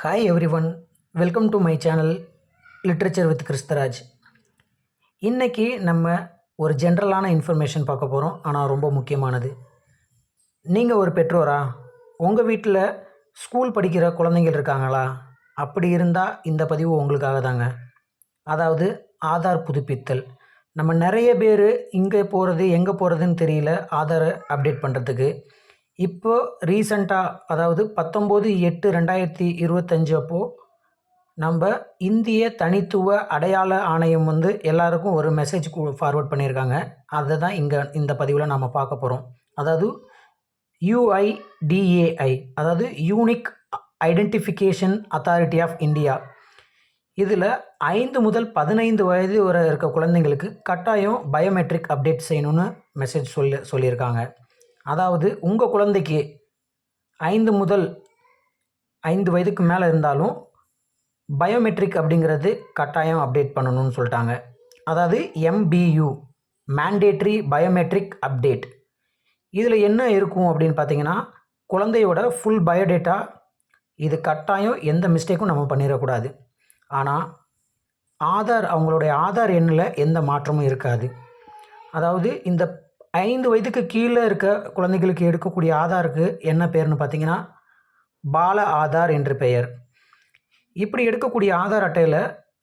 Hi everyone, welcome to my channel literature with Christaraj. இன்றைக்கி நம்ம ஒரு ஜென்ரலான இன்ஃபர்மேஷன் பார்க்க போகிறோம். ஆனால் ரொம்ப முக்கியமானது. நீங்கள் ஒரு பெற்றோரா? உங்கள் வீட்டில் ஸ்கூல் படிக்கிற குழந்தைங்கள் இருக்காங்களா? அப்படி இருந்தால் இந்த பதிவு உங்களுக்காக தாங்க. அதாவது ஆதார் புதுப்பித்தல். நம்ம நிறைய பேர் இங்கே போகிறது எங்கே போகிறதுன்னு தெரியல ஆதாரை அப்டேட் பண்ணுறதுக்கு. இப்போ ரீசண்டாக, அதாவது 19/8/2025 அப்போது நம்ம இந்திய தனித்துவ அடையாள ஆணையம் எல்லாருக்கும் ஒரு மெசேஜ் ஃபார்வர்ட் பண்ணியிருக்காங்க. அதை தான் இந்த பதிவில் நம்ம பார்க்க போகிறோம். அதாவது UIDAI, அதாவது unique identification authority of India. இதில் 5 முதல் 15 வயது வரை இருக்க குழந்தைங்களுக்கு கட்டாயம் பயோமெட்ரிக் அப்டேட் செய்யணும்னு மெசேஜ் சொல்லியிருக்காங்க. அதாவது உங்கள் குழந்தைக்கு 5 முதல் 5 வயதுக்கு மேலே இருந்தாலும் பயோமெட்ரிக் அப்படிங்கிறது கட்டாயம் அப்டேட் பண்ணணும்னு சொல்லிட்டாங்க. அதாவது MBU, மேண்டேட்ரி பயோமெட்ரிக் அப்டேட். இதில் என்ன இருக்கும் அப்படின்னு பார்த்தீங்கன்னா, குழந்தையோட ஃபுல் பயோடேட்டா. இது கட்டாயம், எந்த மிஸ்டேக்கும் நம்ம பண்ணிடக்கூடாது. ஆனால் அவங்களுடைய ஆதார் எண்ணில் எந்த மாற்றமும் இருக்காது. அதாவது இந்த 5 வயதுக்கு கீழே இருக்க குழந்தைகளுக்கு எடுக்கக்கூடிய ஆதாருக்கு என்ன பேர்னு பார்த்தீங்கன்னா, பால ஆதார் என்று பெயர். இப்படி எடுக்கக்கூடிய ஆதார் அட்டையில்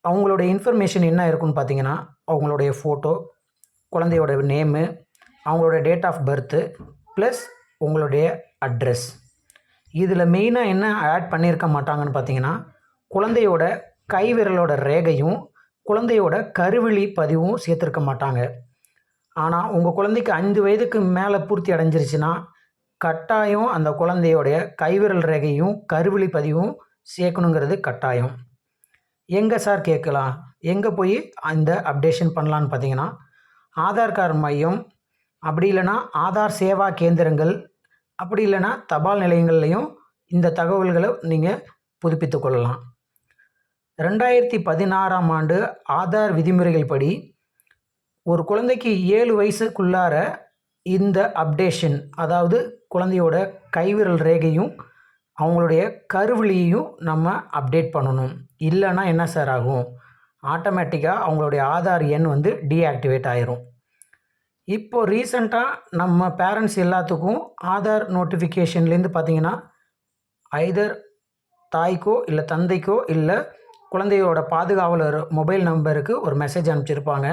அவங்களுடைய இன்ஃபர்மேஷன் என்ன இருக்குன்னு பார்த்தீங்கன்னா, அவங்களுடைய ஃபோட்டோ, குழந்தையோட நேமு, அவங்களோட டேட் ஆஃப் பர்த்து, ப்ளஸ் உங்களுடைய அட்ரஸ். இதில் மெயினாக என்ன ஆட் பண்ணியிருக்க மாட்டாங்கன்னு பார்த்தீங்கன்னா, குழந்தையோட கைவிரலோட ரேகையும் குழந்தையோட கருவிழி பதிவும் சேர்த்துருக்க மாட்டாங்க. ஆனால் உங்கள் குழந்தைக்கு 5 வயதுக்கு மேலே பூர்த்தி அடைஞ்சிருச்சுன்னா கட்டாயம் அந்த குழந்தையோடைய கைவிரல் ரேகையும் கருவிழி பதிவும் சேர்க்கணுங்கிறது கட்டாயம். எங்கே சார் கேட்கலாம், எங்கே போய் அந்த அப்டேஷன் பண்ணலான்னு பார்த்தீங்கன்னா, ஆதார் கார்டு மையம், அப்படி இல்லைன்னா ஆதார் சேவா கேந்திரங்கள், அப்படி இல்லைன்னா தபால் நிலையங்கள்லையும் இந்த தகவல்களை நீங்கள் புதுப்பித்து கொள்ளலாம். 2016ஆம் ஆண்டு ஆதார் விதிமுறைகள் படி ஒரு குழந்தைக்கு 7 வயசுக்குள்ளார இந்த அப்டேஷன், அதாவது குழந்தையோட கைவிரல் ரேகையும் அவங்களுடைய கருவிழியையும் நம்ம அப்டேட் பண்ணணும். இல்லைன்னா என்ன சார் ஆகும், ஆட்டோமேட்டிக்காக அவங்களுடைய ஆதார் எண் டீஆக்டிவேட் ஆயிரும். இப்போது ரீசண்டாக நம்ம பேரண்ட்ஸ் எல்லாத்துக்கும் ஆதார் நோட்டிஃபிகேஷன்லேருந்து பார்த்திங்கன்னா, ஐதர் தாய்க்கோ இல்லை தந்தைக்கோ இல்லை குழந்தையோட பாதுகாவலர் மொபைல் நம்பருக்கு ஒரு மெசேஜ் அனுப்பிச்சிருப்பாங்க,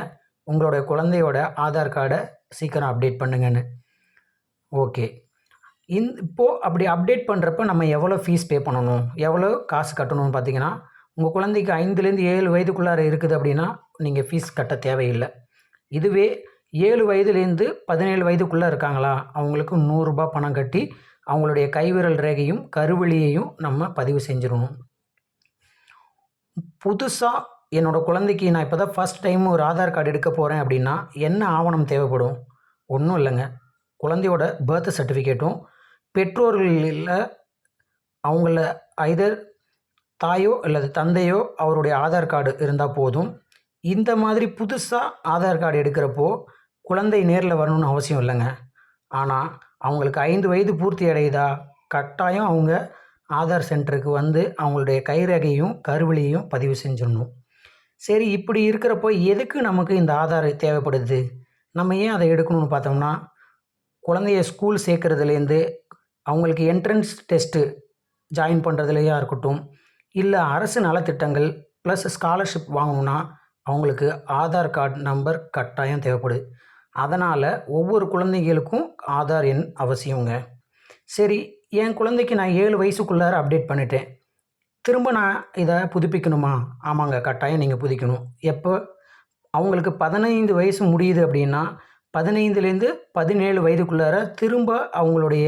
உங்களுடைய குழந்தையோட ஆதார் கார்டை சீக்கிரம் அப்டேட் பண்ணுங்கன்னு. ஓகே, இப்போது அப்படி அப்டேட் பண்ணுறப்ப நம்ம எவ்வளோ ஃபீஸ் பே பண்ணணும், எவ்வளோ காசு கட்டணும்னு பார்த்தீங்கன்னா, உங்கள் குழந்தைக்கு 5லேருந்து 7 வயதுக்குள்ளார இருக்குது அப்படின்னா நீங்கள் ஃபீஸ் கட்ட தேவையில்லை. இதுவே 7 வயதுலேருந்து 17 வயதுக்குள்ளே இருக்காங்களா, அவங்களுக்கு ₹100 பணம் கட்டி அவங்களுடைய கைவிரல் ரேகையும் கருவிழியையும் நம்ம பதிவு செஞ்சிடணும். புதுசாக என்னோடய குழந்தைக்கு நான் இப்போ தான் ஃபஸ்ட் டைம் ஒரு ஆதார் கார்டு எடுக்க போகிறேன் அப்படின்னா என்ன ஆவணம் தேவைப்படும்? ஒன்றும் இல்லைங்க, குழந்தையோட பர்த் சர்டிஃபிகேட்டும், பெற்றோர்களில் அவங்கள ஐதர் தாயோ அல்லது தந்தையோ அவருடைய ஆதார் கார்டு இருந்தால் போதும். இந்த மாதிரி புதுசாக ஆதார் கார்டு எடுக்கிறப்போ குழந்தை நேரில் வரணும்னு அவசியம் இல்லைங்க. ஆனால் அவங்களுக்கு 5 வயது பூர்த்தி அடையுதா, கட்டாயம் அவங்க ஆதார் சென்டருக்கு அவங்களுடைய கைரேகையும் கருவிழியையும் பதிவு செஞ்சிடணும். சரி, இப்படி இருக்கிறப்போ எதுக்கு நமக்கு இந்த ஆதார் தேவைப்படுது, நம்ம ஏன் அதை எடுக்கணும்னு பார்த்தோம்னா, குழந்தைய ஸ்கூல் சேர்க்குறதுலேருந்து அவங்களுக்கு என்ட்ரன்ஸ் டெஸ்ட்டு ஜாயின் பண்ணுறதுலையா இருக்கட்டும், இல்லை அரசு நலத்திட்டங்கள் ப்ளஸ் ஸ்காலர்ஷிப் வாங்கணுன்னா அவங்களுக்கு ஆதார் கார்டு நம்பர் கட்டாயம் தேவைப்படுது. அதனால் ஒவ்வொரு குழந்தைகளுக்கும் ஆதார் எண் அவசியங்க. சரி, என் குழந்தைக்கு நான் 7 வயசுக்குள்ளார அப்டேட் பண்ணிட்டேன், திரும்ப நான் இதை புதுப்பிக்கணுமா? ஆமாங்க, கட்டாயம் நீங்கள் புதுப்பிக்கணும். எப்போ அவங்களுக்கு 15 வயசு முடியுது அப்படின்னா 15லேருந்து 17 வயதுக்குள்ளார திரும்ப அவங்களுடைய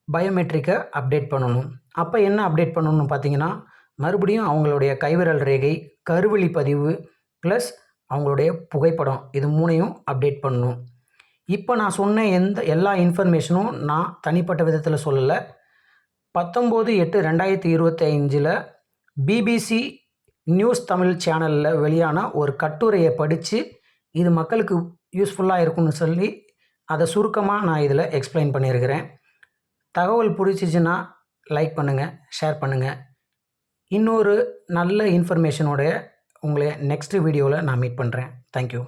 பயோமெட்ரிக்கை அப்டேட் பண்ணணும். அப்போ என்ன அப்டேட் பண்ணணும்னு பார்த்தீங்கன்னா, மறுபடியும் அவங்களுடைய கைவிரல் ரேகை, கருவிழி பதிவு ப்ளஸ் அவங்களுடைய புகைப்படம், இது 3ஐயும் அப்டேட் பண்ணணும். இப்போ நான் சொன்ன எல்லா இன்ஃபர்மேஷனும் நான் தனிப்பட்ட விதத்தில் சொல்லலை. 19/8/2025 BBC நியூஸ் தமிழ் சேனலில் வெளியான ஒரு கட்டுரையை படித்து இது மக்களுக்கு யூஸ்ஃபுல்லாக இருக்கும்னு சொல்லி அதை சுருக்கமாக நான் இதில் எக்ஸ்பிளைன் பண்ணியிருக்கிறேன். தகவல் பிடிச்சிச்சின்னா லைக் பண்ணுங்கள், ஷேர் பண்ணுங்கள். இன்னொரு நல்ல இன்ஃபர்மேஷனோட உங்களை நெக்ஸ்ட் வீடியோவில் நான் மீட் பண்ணுறேன். தேங்க்யூ.